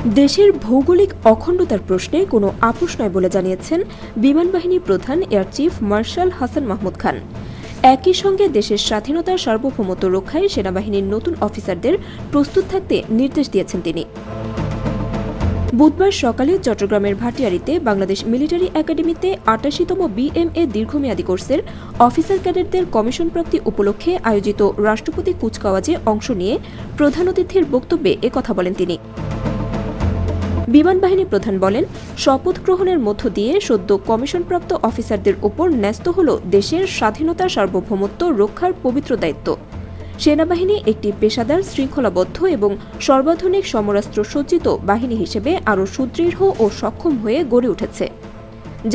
দেশের ভৌগোলিক অখণ্ডতার প্রশ্নে কোনো আপোষ নয় বলে জানিয়েছেন বিমানবাহিনী প্রধান air chief marshal Hasan Mahmud Khan. একই সঙ্গে দেশের স্বাধীনতার সার্বভৌমত্ব রক্ষায় সেনাবাহিনীর নতুন অফিসারদের প্রস্তুত থাকতে নির্দেশ দিয়েছেন তিনি। বুধবার সকালে চট্টগ্রামের ভাটিয়ারীতে বাংলাদেশ মিলিটারি একাডেমিতে ৮৮তম বিএমএ দীর্ঘমেয়াদী কোর্সের অফিসার ক্যাডেটদের কমিশন প্রাপ্তি উপলক্ষে আয়োজিত রাষ্ট্রপতি কুচকাওয়াজে অংশ নিয়ে প্রধান অতিথির বক্তব্যে একথা বলেন তিনি। বিমানবাহিনী প্রধান বলেন, শপথ গ্রহণের মধ্য দিয়ে সদ্য কমিশনপ্রাপ্ত অফিসারদের ওপর ন্যস্ত হল দেশের স্বাধীনতার সার্বভৌমত্ব রক্ষার পবিত্র দায়িত্ব। সেনাবাহিনী একটি পেশাদার, শৃঙ্খলাবদ্ধ এবং সর্বাধুনিক সমরাস্ত্র সজ্জিত বাহিনী হিসেবে আরও সুদৃঢ় ও সক্ষম হয়ে গড়ে উঠেছে।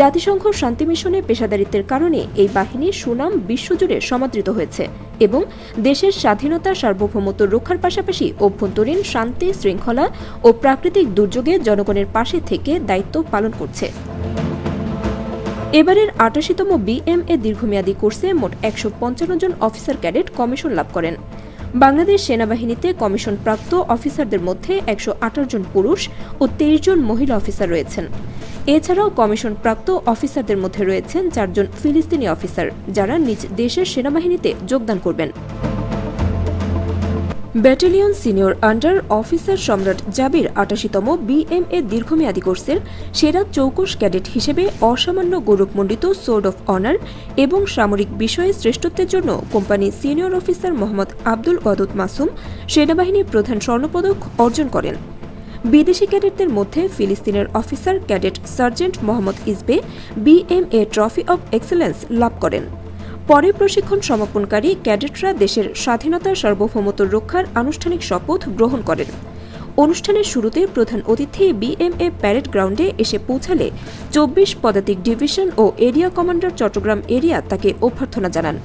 জাতিসংঘ শান্তি মিশনে পেশাদারিত্বের কারণে এই বাহিনীর সুনাম বিশ্বজুড়ে সমাদৃত হয়েছে এবং দেশের স্বাধীনতা সার্বভৌমত্ব রক্ষার পাশাপাশি অভ্যন্তরীণ শান্তি, শৃঙ্খলা ও প্রাকৃতিক দুর্যোগে জনগণের পাশে থেকে দায়িত্ব পালন করছে। এবারের ৮৮তম বিএমএ দীর্ঘমেয়াদী কোর্সে মোট ১৫৫ জন অফিসার ক্যাডেট কমিশন লাভ করেন। বাংলাদেশ সেনাবাহিনীতে কমিশনপ্রাপ্ত অফিসারদের মধ্যে ১২৮ জন পুরুষ ও ২৩ জন মহিলা অফিসার রয়েছেন। এছাড়াও কমিশনপ্রাপ্ত অফিসারদের মধ্যে রয়েছেন ৪ জন ফিলিস্তিনি অফিসার, যারা নিজ দেশের সেনাবাহিনীতে যোগদান করবেন। ব্যাটালিয়ন সিনিয়র আন্ডার অফিসার সম্রাট জাবির ৮৮তম বিএমএ দীর্ঘমেয়াদী কোর্সের সেরা চৌকস ক্যাডেট হিসেবে অসামান্য গৌরবমণ্ডিত সোর্ড অফ অনার এবং সামরিক বিষয়ে শ্রেষ্ঠত্বের জন্য company senior officer Mohammad Abdul Wadud Masum সেনাবাহিনীর প্রধান স্বর্ণপদক অর্জন করেন। বিদেশি ক্যাডেটদের মধ্যে ফিলিস্তিনের অফিসার ক্যাডেট সার্জেন্ট মোহাম্মদ ইসবে বিএমএ ট্রফি অব এক্সেলেন্স লাভ করেন। পরে প্রশিক্ষণ সমাপনকারী ক্যাডেটরা দেশের স্বাধীনতার সার্বভৌমত্ব রক্ষার আনুষ্ঠানিক শপথ গ্রহণ করেন। অনুষ্ঠানের শুরুতে প্রধান অতিথি বিএমএ প্যারেড গ্রাউন্ডে এসে পৌঁছালে ২৪ পদাতিক ডিভিশন ও এরিয়া কমান্ডার চট্টগ্রাম এরিয়া তাকে অভ্যর্থনা জানান।